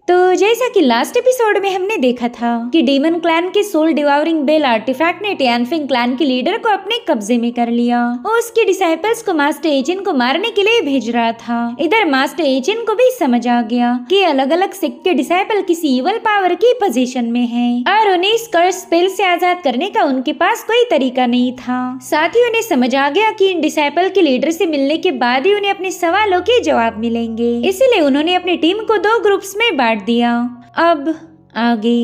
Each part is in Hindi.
तो जैसा कि लास्ट एपिसोड में हमने देखा था कि डीमन क्लैन के सोल डिवावरिंग बेल आर्टिफैक्ट ने टियानफिंग क्लैन के लीडर को अपने कब्जे में कर लिया और उसके डिसाइपल्स को मास्टर एचिन को मारने के लिए भेज रहा था। इधर मास्टर एचिन को भी समझ आ गया कि अलग अलग सेक्ट के डिसाइपल किसी इवल पावर की पोजीशन में हैं और उन्हें इस कर्स स्पेल से आजाद करने का उनके पास कोई तरीका नहीं था। साथ ही उन्हें समझ आ गया कि इन डिसाइपल के लीडर से मिलने के बाद ही उन्हें अपने सवालों के जवाब मिलेंगे, इसीलिए उन्होंने अपनी टीम को 2 ग्रुप्स में बांट दिया। अब आगे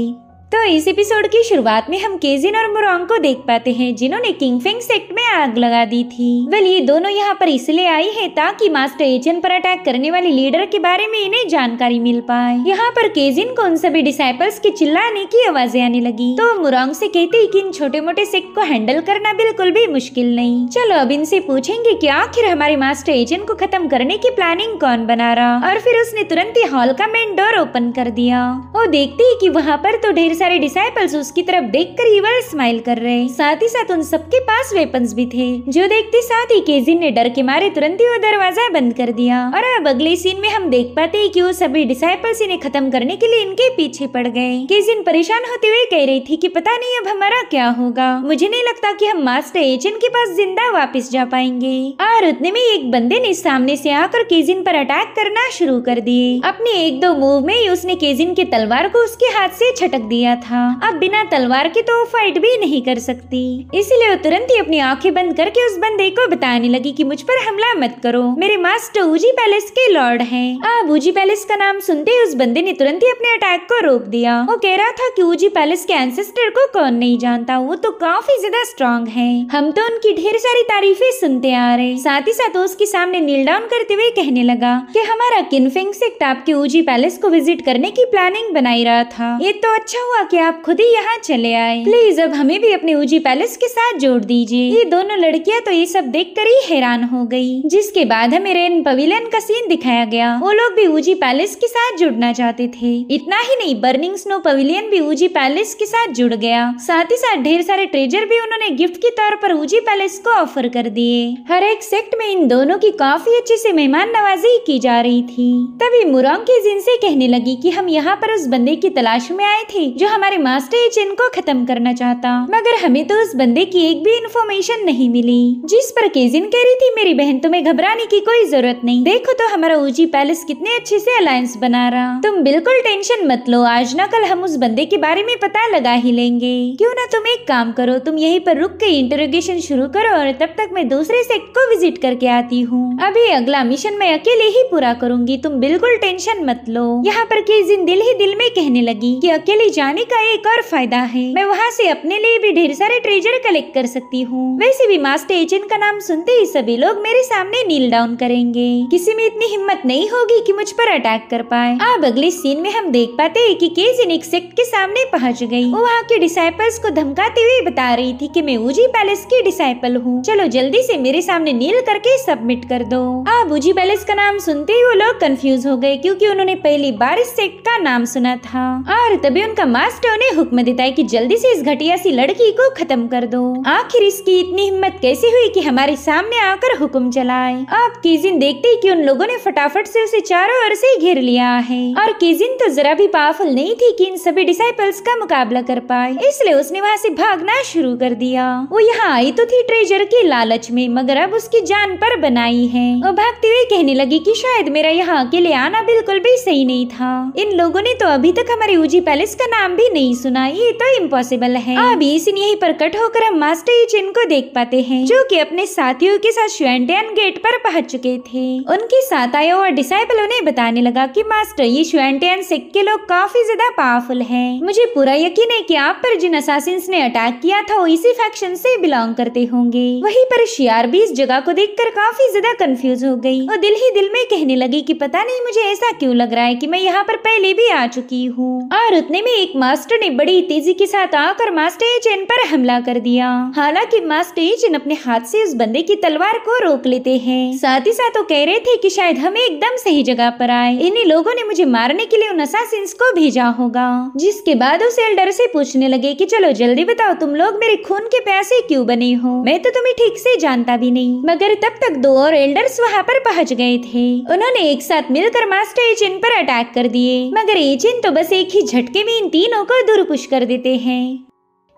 तो इस एपिसोड की शुरुआत में हम केजिन और मुरोंग को देख पाते हैं जिन्होंने किंगफिंग सेक्ट में आग लगा दी थी। वेल ये दोनों यहाँ पर इसलिए आई है ताकि मास्टर एचिन पर अटैक करने वाले लीडर के बारे में इन्हें जानकारी मिल पाए। यहाँ पर केजिन को उन सभी डिसाइपल्स के चिल्लाने की आवाजें आने लगी तो मुरोंग से कहती कि इन छोटे मोटे सेक्ट को हैंडल करना बिल्कुल भी मुश्किल नहीं। चलो अब इनसे पूछेंगे कि आखिर हमारे मास्टर एचिन को खत्म करने की प्लानिंग कौन बना रहा। और फिर उसने तुरंत ही हॉल का मेन डोर ओपन कर दिया और देखती है कि वहाँ पर तो ढेर सारे डिसाइपल्स उसकी तरफ देखकर इवल स्माइल कर रहे। साथ ही साथ उन सबके पास वेपन्स भी थे जो देखते साथ ही केजिन ने डर के मारे तुरंत ही वो दरवाजा बंद कर दिया। और अब अगले सीन में हम देख पाते हैं कि वो सभी डिसाइपल्स इन्हें खत्म करने के लिए इनके पीछे पड़ गए। केजिन परेशान होते हुए कह रही थी कि पता नहीं अब हमारा क्या होगा, मुझे नहीं लगता कि हम मास्टर एचिन के पास जिंदा वापस जा पाएंगे। और उतने में एक बंदे ने सामने से आकर केजिन पर अटैक करना शुरू कर दिए। अपने 1-2 मूव में ही उसने केजिन की तलवार को उसके हाथ से छटक दिया था। अब बिना तलवार के तो फाइट भी नहीं कर सकती, इसीलिए वो तुरंत ही अपनी आंखें बंद करके उस बंदे को बताने लगी कि मुझ पर हमला मत करो, मेरे मास्टर ऊजी पैलेस के लॉर्ड हैं। अब ऊजी पैलेस का नाम सुनते ही उस बंदे ने तुरंत ही अपने अटैक को रोक दिया। वो कह रहा था कि ऊजी पैलेस के एंसेस्टर को कौन नहीं जानता, वो तो काफी ज्यादा स्ट्रॉन्ग है, हम तो उनकी ढेर सारी तारीफें सुनते आ रहे। साथ ही साथ उसके सामने नील डाउन करते हुए कहने लगा कि हमारा किंगफिंग सेक्ट आपके ऊजी पैलेस को विजिट करने की प्लानिंग बनाई रहा था, ये तो अच्छा हुआ कि आप खुद ही यहाँ चले आए, प्लीज अब हमें भी अपने ऊजी पैलेस के साथ जोड़ दीजिए। ये दोनों लड़कियां तो ये सब देखकर ही हैरान हो गई। जिसके बाद हमें रेन पवेलियन का सीन दिखाया गया, वो लोग भी ऊजी पैलेस के साथ जुड़ना चाहते थे। इतना ही नहीं, बर्निंग स्नो पवेलियन भी ऊजी पैलेस के साथ जुड़ गया। साथ ही साथ ढेर सारे ट्रेजर भी उन्होंने गिफ्ट के तौर पर ऊजी पैलेस को ऑफर कर दिए। हर एक सेक्ट में इन दोनों की काफी अच्छे से मेहमान नवाजी की जा रही थी। तभी मुरोंग के जिन से कहने लगी कि हम यहाँ पर उस बंदे की तलाश में आए थे जो हमारे मास्टर एचिन को खत्म करना चाहता, मगर हमें तो उस बंदे की एक भी इंफॉर्मेशन नहीं मिली। जिस पर केजिन कह रही थी मेरी बहन तुम्हें घबराने की कोई जरूरत नहीं, देखो तो हमारा ऊजी पैलेस कितने अच्छे से अलायंस बना रहा, तुम बिल्कुल टेंशन मत लो, आज ना कल हम उस बंदे के बारे में पता लगा ही लेंगे। क्यों ना तुम एक काम करो, तुम यहीं पर रुक के इंटरोगेशन शुरू करो और तब तक मैं दूसरे सेक्ट को विजिट करके आती हूँ। अभी अगला मिशन मैं अकेले ही पूरा करूंगी, तुम बिल्कुल टेंशन मत लो। यहाँ पर केजिन दिल ही दिल में कहने लगी कि अकेले जाने का एक और फायदा है, मैं वहाँ से अपने लिए भी ढेर सारे ट्रेजर कलेक्ट कर सकती हूँ। वैसे भी मास्टर एचिन का नाम सुनते ही सभी लोग मेरे सामने नील डाउन करेंगे, किसी में इतनी हिम्मत नहीं होगी कि मुझ पर अटैक कर पाए। अब अगले सीन में हम देख पाते हैं कि केजिन एक सेक्ट के सामने पहुँच गई। वो वहाँ के डिसाइपल्स को धमकाते हुए बता रही थी कि मैं ऊजी पैलेस की डिसाइपल हूँ, चलो जल्दी से मेरे सामने नील करके सबमिट कर दो। अब ऊजी पैलेस का नाम सुनते ही वो लोग कंफ्यूज हो गए क्योंकि उन्होंने पहली बार इस सेक्ट का नाम सुना था। और तभी उनका मास्टर उन्हें हुक्म देता है कि जल्दी से इस घटिया सी लड़की को खत्म कर दो। आखिर इसकी इतनी हिम्मत कैसे हुई कि हमारे सामने आकर हुक्म चलाए। अब केजिन देखते ही कि उन लोगों ने फटाफट से उसे चारों ओर से घेर लिया है और केजिन तो जरा भी पावरफुल नहीं थी कि इन सभी डिसाइपल्स का मुकाबला कर पाए, इसलिए उसने वहाँ से भागना शुरू कर दिया। वो यहाँ आई तो थी ट्रेजर के लालच में, मगर अब उसकी जान पर बनाई है। वो भागते हुए कहने लगी कि शायद मेरा यहाँ अकेले आना बिल्कुल भी सही नहीं था, इन लोगों ने तो अभी तक हमारे ऊजी पैलेस का नाम भी नहीं सुना, ये तो इम्पॉसिबल है। अभी सीन यहीं पर कट होकर हम मास्टर एचिन को देख पाते हैं जो कि अपने साथियों के साथ शुएंटियान गेट पर पहुंच चुके थे। उनके साथ आया हुआ डिसाइपल उन्हें बताने लगा कि मास्टर ये शुएंटियान सेक्ट के लोग काफी ज्यादा पावरफुल हैं, मुझे पूरा यकीन है कि आप पर जिन असासिन्स ने अटैक किया था वो इसी फैक्शन से बिलोंग करते होंगे। वहीं पर शियार भी इस जगह को देखकर काफी ज्यादा कंफ्यूज हो गई और दिल ही दिल में कहने लगी कि पता नहीं मुझे ऐसा क्यों लग रहा है कि मैं यहाँ पर पहले भी आ चुकी हूँ। और उतने में एक मास्टर ने बड़ी तेजी के साथ आकर मास्टर एचेन पर हमला कर दिया। हालांकि मास्टर एचेन अपने हाथ से उस बंदे की तलवार को रोक लेते हैं। साथ ही साथ वो कह रहे थे कि शायद हम एकदम सही जगह पर आए, इन्हीं लोगों ने मुझे मारने के लिए उन असासिन्स को भेजा होगा। जिसके बाद उस एल्डर से पूछने लगे कि चलो जल्दी बताओ, तुम लोग मेरे खून के प्यासे क्यों बने हो? मैं तो तुम्हें ठीक से जानता भी नहीं। मगर तब तक दो और एल्डर्स वहाँ पर पहुँच गए थे। उन्होंने एक साथ मिलकर मास्टर एचेन पर अटैक कर दिए, मगर एचेन तो बस एक ही झटके में इन तीनों को दूरपुश कर देते हैं।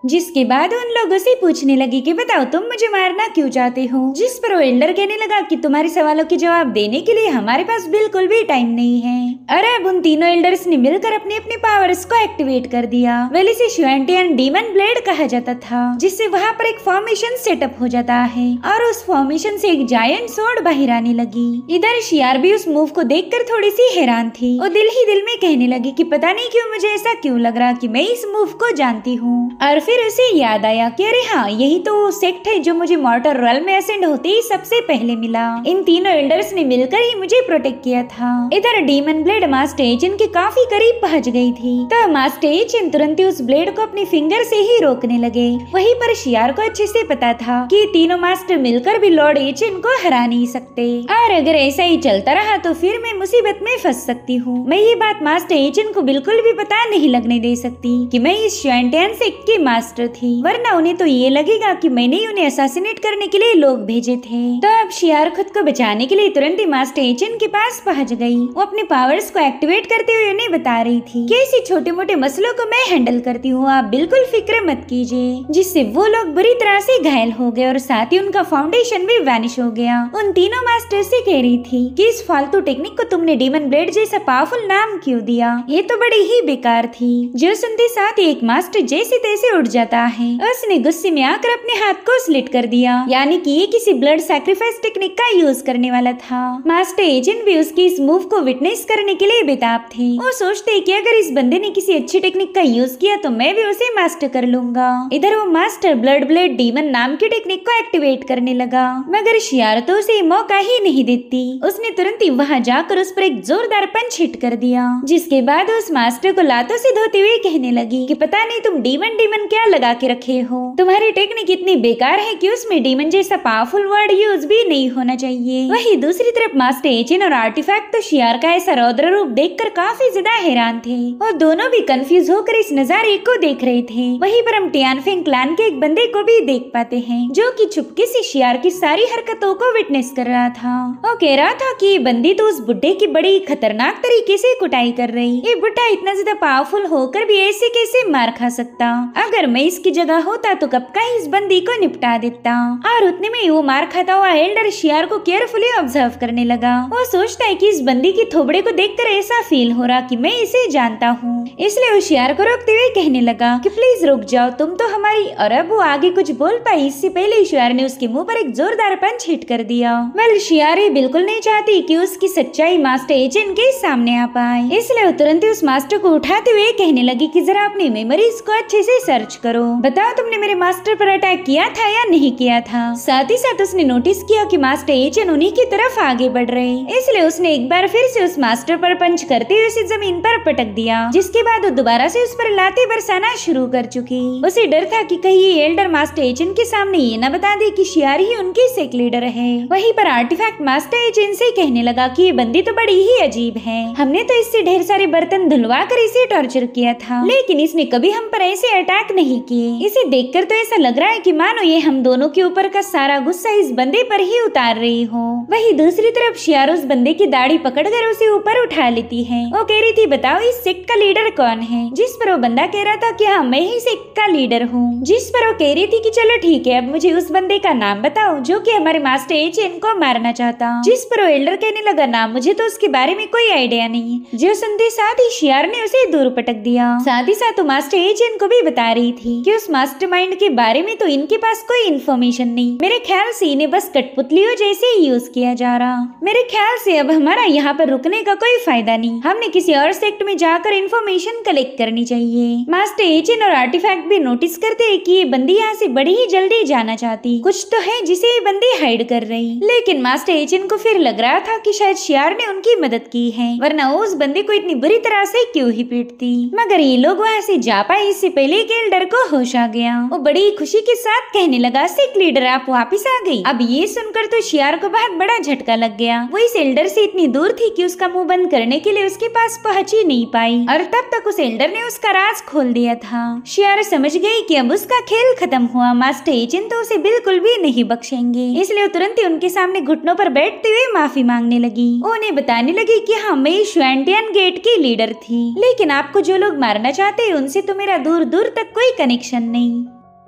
जिसके बाद उन लोगों से पूछने लगी कि बताओ तुम मुझे मारना क्यों चाहते हो? जिस पर वो एल्डर कहने लगा कि तुम्हारे सवालों के जवाब देने के लिए हमारे पास बिल्कुल भी टाइम नहीं है। और अब उन तीनों एल्डर्स ने मिलकर अपने अपने पावर्स को एक्टिवेट कर दिया। वेल इसे श्वेंटियन डीमन ब्लेड कहा जाता था, जिससे वहाँ पर एक फॉर्मेशन सेटअप हो जाता है और उस फॉर्मेशन से एक जायंट स्वॉर्ड बाहर आने लगी। इधर शियार भी उस मूव को देखकर थोड़ी सी हैरान थी। वो दिल ही दिल में कहने लगी कि पता नहीं क्यों मुझे ऐसा क्यों लग रहा कि मैं इस मूव को जानती हूँ। और फिर उसे याद आया कि अरे हाँ, यही तो सेक्ट है जो मुझे मॉर्टल रेल्म में असेंड होते ही सबसे पहले मिला। इन तीनों एल्डर्स ने मिलकर ही मुझे प्रोटेक्ट किया था। इधर डीमन ब्लेड मास्टर एचेन के काफी करीब पहुंच गई थी, तो मास्टर एचेन तुरंत ही उस ब्लेड को अपनी फिंगर से ही रोकने लगे। वहीं पर शियार को अच्छे से पता था कि तीनों मास्टर मिलकर भी लॉर्ड एचेन को हरा नहीं सकते, और अगर ऐसा ही चलता रहा तो फिर मैं मुसीबत में फंस सकती हूँ। मैं ये बात मास्टर एचेन को बिल्कुल भी पता नहीं लगने दे सकती कि मैं इस श्वेंटियन सेक्ट की मास्टर थी, वरना उन्हें तो ये लगेगा कि मैंने ही उन्हें असैसिनेट करने के लिए लोग भेजे थे। तो अब शियार खुद को बचाने के लिए तुरंत ही मास्टर एचेन के पास पहुंच गई। वो अपने पावर्स को एक्टिवेट करते हुए उन्हें बता रही थी कि ऐसे छोटे मोटे मसलों को मैं हैंडल करती हूँ, आप बिल्कुल फिक्र मत कीजिए। जिससे वो लोग बुरी तरह से घायल हो गए और साथ ही उनका फाउंडेशन भी वैनिश हो गया। उन तीनों मास्टर से कह रही थी कि इस फालतू टेक्निक को तुमने डीमन ब्लेड जैसा पावरफुल नाम क्यों दिया, ये तो बड़ी ही बेकार थी। जो सुनते साथ ही एक मास्टर जैसे तैसे उठ जाता है। उसने गुस्से में आकर अपने हाथ को स्लिट कर दिया, यानी कि ये किसी ब्लड सैक्रिफाइस टेक्निक का यूज करने वाला था। मास्टर एचेन भी उसकी इस मूव को विटनेस करने के लिए बेताब थे। वो सोचते कि अगर इस बंदे ने किसी अच्छी टेक्निक का यूज किया तो मैं भी उसे मास्टर कर लूंगा। इधर वो मास्टर ब्लड ब्लेड डीमन नाम की टेक्निक को एक्टिवेट करने लगा, मगर शियार तो उसे मौका ही नहीं देती। उसने तुरंत ही वहाँ जाकर उस पर एक जोरदार पंच हिट कर दिया, जिसके बाद उस मास्टर को लातों से धोते हुए कहने लगी कि पता नहीं तुम डीमन डीमन क्या लगा के रखे हो, तुम्हारी टेक्निक इतनी बेकार है कि उसमें डीमन जैसा पावरफुल वर्ड यूज भी नहीं होना चाहिए। वहीं दूसरी तरफ मास्टर एचेन और आर्टिफैक्ट तो शियार का ऐसा रौद्र रूप देखकर काफी ज्यादा हैरान थे और दोनों भी कंफ्यूज होकर इस नजारे को देख रहे थे। वहीं पर हम टियानफेंग क्लैन के एक बंदे को भी देख पाते हैं जो कि चुपके से शियार की सारी हरकतों को विटनेस कर रहा था। वो कह रहा था कि ये बंदी तो उस बुड्ढे की बड़ी खतरनाक तरीके से कुटाई कर रही। ये बुड्ढा इतना ज्यादा पावरफुल होकर भी ऐसे कैसे मार खा सकता, अगर मैं इसकी जगह होता तो कब का ही इस बंदी को निपटा देता। और उतने में वो मार खाता हुआ एल्डर शियार को केयरफुली ऑब्जर्व करने लगा। वो सोचता है कि इस बंदी की थोबड़े को देखकर ऐसा फील हो रहा कि मैं इसे जानता हूँ, इसलिए वो शियार को रोकते हुए कहने लगा कि प्लीज रुक जाओ, तुम तो हमारी। और अब वो आगे कुछ बोल पाई इससे पहले शियार ने उसके मुंह पर एक जोरदार पंच हिट कर दिया। वेल शियार ये बिल्कुल नहीं चाहती कि उसकी सच्चाई मास्टर एचेन के सामने आ पाए, इसलिए वो तुरंत ही उस मास्टर को उठाते हुए कहने लगी कि जरा अपनी मेमोरीज को अच्छे से सर्च करो, बताओ तुमने मेरे मास्टर पर अटैक किया था या नहीं किया था। साथ ही साथ उसने नोटिस किया कि मास्टर एचेन उन्हीं की तरफ आगे बढ़ रहे, इसलिए उसने एक बार फिर से उस मास्टर पर पंच करते हुए उसे जमीन पर पटक दिया, जिसके बाद वो दोबारा से उस पर लाते बरसाना शुरू कर चुकी। उसे डर था कि कहीं ये एल्डर मास्टर एचेन के सामने ये न बता दे कि शियार ही उनकी सेक्ट लीडर है। वहीं पर आर्टिफैक्ट मास्टर एचेन से कहने लगा कि ये बंदी तो बड़ी ही अजीब है, हमने तो इससे ढेर सारे बर्तन धुलवा कर इसे टॉर्चर किया था, लेकिन इसने कभी हम पर ऐसे अटैक नहीं किए। इसे देखकर तो ऐसा लग रहा है कि मानो ये हम दोनों के ऊपर का सारा गुस्सा इस बंदे पर ही उतार रही हो। वहीं दूसरी तरफ शियार उस बंदे की दाढ़ी पकड़कर उसे ऊपर उठा लेती है। वो कह रही थी बताओ इस सेक्ट का लीडर कौन है, जिस पर वो बंदा कह रहा था कि हाँ मैं ही सेक्ट का लीडर हूँ। जिस पर वो कह रही थी कि चलो ठीक है, अब मुझे उस बंदे का नाम बताओ जो कि हमारे मास्टर एचेन को मारना चाहता। जिस पर वो एल्डर कहने लगा नाम मुझे तो उसके बारे में कोई आइडिया नहीं। जो सुनते साथ ही शियार ने उसे दूर पटक दिया। साथ ही साथ मास्टर एचेन को भी बता रही थी कि उस मास्टरमाइंड के बारे में तो इनके पास कोई इन्फॉर्मेशन नहीं। मेरे ख्याल से इन्हें बस कठपुतलियों जैसे ही यूज किया जा रहा। मेरे ख्याल से अब हमारा यहाँ पर रुकने का कोई फायदा नहीं, हमने किसी और सेक्ट में जाकर इन्फॉर्मेशन कलेक्ट करनी चाहिए। मास्टर एचिन और आर्टिफैक्ट भी नोटिस करते हैं कि ये बंदी यहाँ से बड़ी ही जल्दी जाना चाहती, कुछ तो है जिसे ये बंदी हाइड कर रही। लेकिन मास्टर एचिन को फिर लग रहा था कि शायद शियार ने उनकी मदद की है, वरना वो उस बंदे को इतनी बुरी तरह से क्यों ही पीटती। मगर ये लोग वहाँ से जा पाए इससे पहले कि एल्डर को होश आ गया। वो बड़ी खुशी के साथ कहने लगा, सेक्ट लीडर आप वापिस आ गई। अब ये सुनकर तो शियार को बहुत बड़ा झटका लग गया। वो इस एल्डर से इतनी दूर थी कि उसका मुंह बंद करने के लिए उसके पास पहुंच ही नहीं पाई, और तब तक उस एल्डर ने उसका राज खोल दिया था। शियार समझ गई कि अब उसका खेल खत्म हुआ। मास्टर एचिन तो उसे बिल्कुल भी नहीं बख्शेंगे, इसलिए तुरंत ही उनके सामने घुटनों पर बैठते हुए माफी मांगने लगी। उन्हें बताने लगी कि हाँ, मैं श्वेंटियन गेट की लीडर थी, लेकिन आपको जो लोग मारना चाहते हैं उनसे तो मेरा दूर दूर तक कोई कनेक्शन नहीं।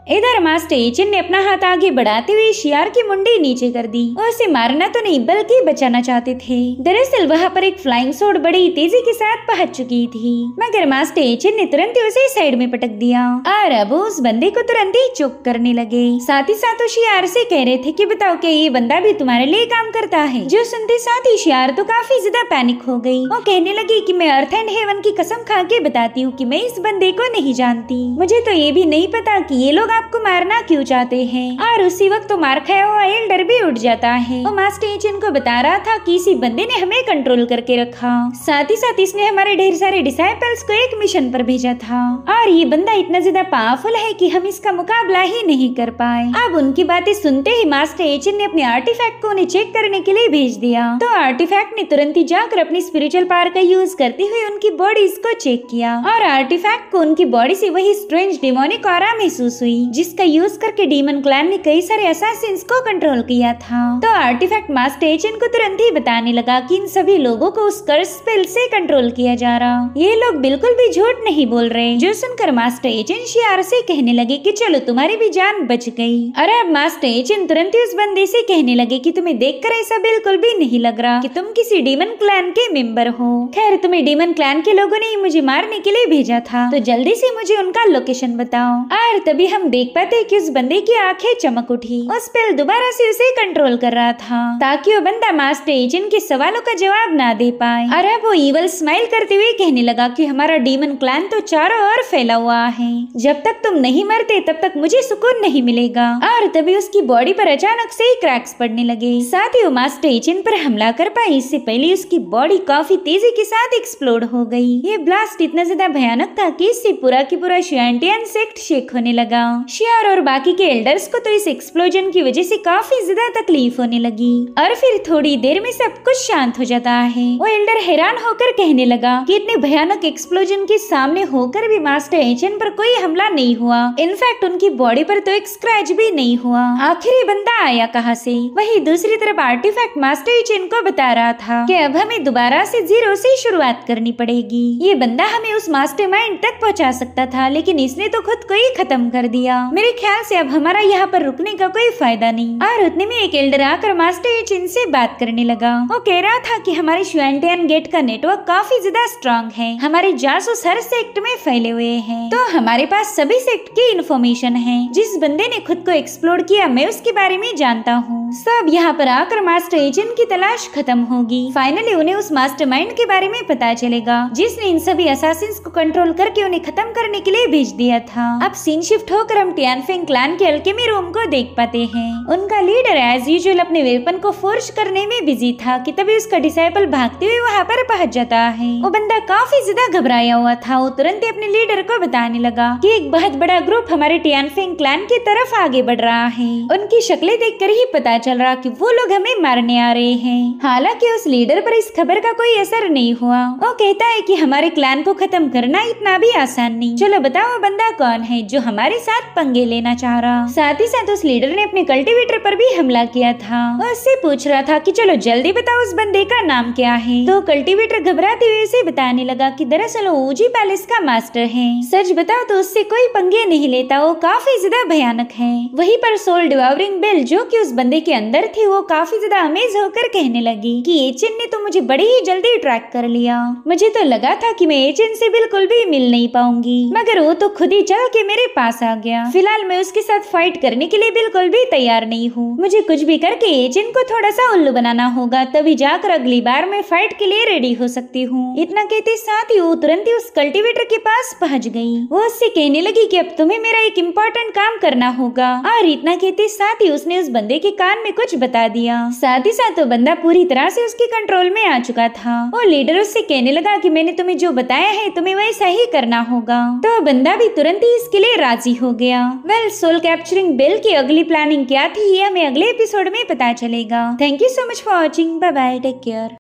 इधर मास्टर एचिन ने अपना हाथ आगे बढ़ाते हुए शियार की मुंडी नीचे कर दी। वो उसे मारना तो नहीं बल्कि बचाना चाहते थे। दरअसल वहाँ पर एक फ्लाइंग सोर्ड बड़ी तेजी के साथ पहुंच चुकी थी, मगर मास्टर एचिन ने तुरंत ही उसे साइड में पटक दिया और अब उस बंदे को तुरंत ही चुप करने लगे। साथ ही साथ वो शियार से कह रहे थे कि बताओ क्या ये बंदा भी तुम्हारे लिए काम करता है। जो सुनते साथ ही शियार तो काफी ज्यादा पैनिक हो गई। वो कहने लगी कि मैं अर्थ एंड हेवन की कसम खा के बताती हूँ कि मैं इस बंदे को नहीं जानती। मुझे तो ये भी नहीं पता कि ये लोग आपको मारना क्यों चाहते हैं। और उसी वक्त तो मार खाया हुआ एल्डर भी उठ जाता है। वो मास्टर एचिन को बता रहा था कि इसी बंदे ने हमें कंट्रोल करके रखा, साथ ही साथ इसने हमारे ढेर सारे डिसाइपल्स को एक मिशन पर भेजा था, और ये बंदा इतना ज्यादा पावरफुल है कि हम इसका मुकाबला ही नहीं कर पाए। अब उनकी बातें सुनते ही मास्टर एचिन ने अपने आर्टिफैक्ट को उन्हें चेक करने के लिए भेज दिया। तो आर्टिफैक्ट ने तुरंत ही जाकर अपनी स्पिरिचुअल पावर का यूज करते हुए उनकी बॉडीज को चेक किया, और आर्टिफैक्ट को उनकी बॉडी से वही स्ट्रेंज डिमोनिक ऑरा महसूस हुई जिसका यूज करके डीमन क्लैन ने कई सारे असैसिन्स को कंट्रोल किया था। तो आर्टिफैक्ट मास्टर एचिन को तुरंत ही बताने लगा कि इन सभी लोगों को उस कर्स स्पेल से कंट्रोल किया जा रहा। ये लोग बिल्कुल भी झूठ नहीं बोल रहे। जो सुनकर मास्टर एचिन शियार से कहने लगे कि चलो तुम्हारी भी जान बच गई। और अब मास्टर एचिन तुरंत ही उस बंदे से कहने लगे कि तुम्हें देखकर ऐसा बिल्कुल भी नहीं लग रहा कि तुम किसी डीमन क्लैन के मेंबर हो। खैर, तुम्हें डीमन क्लैन के लोगों ने मुझे मारने के लिए भेजा था, तो जल्दी से मुझे उनका लोकेशन बताओ। और तभी हम देख पाते कि उस बंदे की आंखें चमक उठी। वो स्पेल दोबारा से उसे कंट्रोल कर रहा था ताकि वो बंदा मास्टर एचिन के सवालों का जवाब ना दे पाए। और अब वो ईवल स्माइल करते हुए कहने लगा कि हमारा डीमन क्लैन तो चारों ओर फैला हुआ है, जब तक तुम नहीं मरते तब तक मुझे सुकून नहीं मिलेगा। और तभी उसकी बॉडी पर अचानक से ही क्रैक्स पड़ने लगे। साथ ही वो मास्टर एचिन पर हमला कर पाई, इससे पहले उसकी बॉडी काफी तेजी के साथ एक्सप्लोड हो गई। ये ब्लास्ट इतना ज्यादा भयानक था कि इससे पूरा की पूरा श्वेंटियन सेक्ट शेक होने लगा। शियार और बाकी के एल्डर्स को तो इस एक्सप्लोजन की वजह से काफी ज्यादा तकलीफ होने लगी। और फिर थोड़ी देर में सब कुछ शांत हो जाता है। वो एल्डर हैरान होकर कहने लगा कि इतने भयानक एक्सप्लोजन के सामने होकर भी मास्टर एचिन पर कोई हमला नहीं हुआ। इनफैक्ट उनकी बॉडी पर तो एक स्क्रैच भी नहीं हुआ। आखिर ये बंदा आया कहाँ से? वही दूसरी तरफ आर्टिफैक्ट मास्टर एचिन को बता रहा था कि अब हमें दोबारा से जीरो से शुरुआत करनी पड़ेगी। ये बंदा हमें उस मास्टरमाइंड तक पहुँचा सकता था, लेकिन इसने तो खुद को ही खत्म कर दिया। मेरे ख्याल से अब हमारा यहाँ पर रुकने का कोई फायदा नहीं। और उतने में एक एल्डर आकर मास्टर एचिन से बात करने लगा। वो कह रहा था कि हमारे श्वेंटियन गेट का नेटवर्क काफी ज्यादा स्ट्रांग है, हमारे जासूस हर सेक्ट में फैले हुए हैं, तो हमारे पास सभी सेक्ट की इन्फॉर्मेशन है। जिस बंदे ने खुद को एक्सप्लोर किया मैं उसके बारे में जानता हूँ। सब यहाँ पर आकर मास्टर एचिन की तलाश खत्म होगी। फाइनली उन्हें उस मास्टरमाइंड के बारे में पता चलेगा जिसने इन सभी असैसिन्स को कंट्रोल करके उन्हें खत्म करने के लिए भेज दिया था। अब सीन शिफ्ट होकर हम टियानफेंग क्लैन के अल्केमी रूम को देख पाते हैं। उनका लीडर एज यूजुअल अपने वेपन को फोर्स करने में बिजी था कि तभी उसका डिसाइपल भागते हुए वहाँ पर पहुँच जाता है। वो बंदा काफी ज्यादा घबराया हुआ था। वो तुरंत ही अपने लीडर को बताने लगा कि एक बहुत बड़ा ग्रुप हमारे टियानफेंग क्लैन की तरफ आगे बढ़ रहा है। उनकी शक्लें देखकर ही पता चल रहा कि वो लोग हमें मारने आ रहे हैं। हालांकि उस लीडर पर इस खबर का कोई असर नहीं हुआ। वो कहता है कि हमारे क्लैन को खत्म करना इतना भी आसान नहीं। चलो बताओ वो बंदा कौन है जो हमारे साथ पंगे लेना चाह रहा। साथ ही साथ उस लीडर ने अपने कल्टीवेटर पर भी हमला किया था। वो उससे पूछ रहा था कि चलो जल्दी बताओ उस बंदे का नाम क्या है। तो कल्टीवेटर घबराते हुए उसे बताने लगा कि दरअसल वो ऊजी पैलेस का मास्टर है। सच बताओ तो उससे कोई पंगे नहीं लेता, वो काफी ज्यादा भयानक है। वहीं पर सोल डिवावरिंग बेल जो कि उस बंदे के अंदर थी वो काफी ज्यादा अमेज होकर कहने लगी कि एचेन ने तो मुझे बड़ी ही जल्दी ट्रैक कर लिया। मुझे तो लगा था कि मैं एचेन से बिल्कुल भी मिल नहीं पाऊंगी, मगर वो तो खुद ही चल के मेरे पास आ गया। फिलहाल मैं उसके साथ फाइट करने के लिए बिल्कुल भी तैयार नहीं हूँ। मुझे कुछ भी करके एचेन को थोड़ा सा उल्लू बनाना होगा, तभी जाकर अगली बार मैं फाइट के लिए रेडी हो सकती हूँ। इतना कहते साथ ही वो तुरंत ही उस कल्टीवेटर के पास पहुँच गई। वो उससे कहने लगी कि अब तुम्हें मेरा एक इम्पोर्टेंट काम करना होगा, और इतना कहते साथ ही उसने उस बंदे के कान में कुछ बता दिया। साथ ही साथ वो बंदा पूरी तरह से उसके कंट्रोल में आ चुका था। वो लीडर उससे कहने लगा कि मैंने तुम्हें जो बताया है तुम्हें वैसा ही करना होगा। तो बंदा भी तुरंत ही इसके लिए राजी हो गया। वेल, सोल कैप्चरिंग बेल की अगली प्लानिंग क्या थी ये हमें अगले एपिसोड में पता चलेगा। Thank you so much for watching. Bye bye, take care.